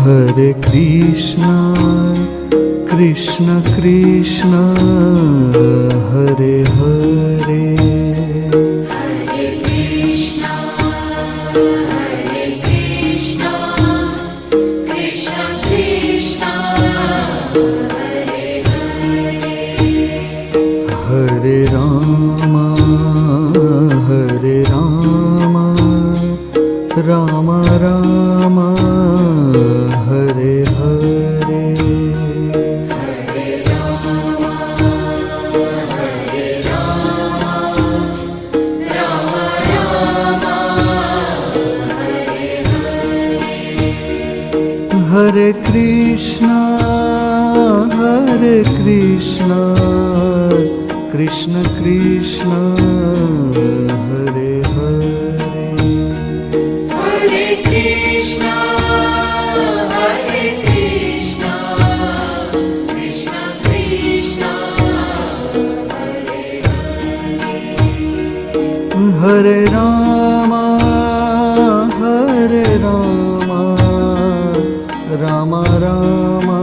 Hare Krishna, Krishna Krishna, Hare Hare. Hare Krishna, Krishna Krishna, Hare Hare. Hare Rama, Rama Rama, Hare Hare. Hare Rama, Rama Rama, Hare Hare. Hare Krishna, Krishna Krishna, Hare Hare. Hare Krishna, Krishna Krishna, Hare Hare. Hare Rama, Rama Rama,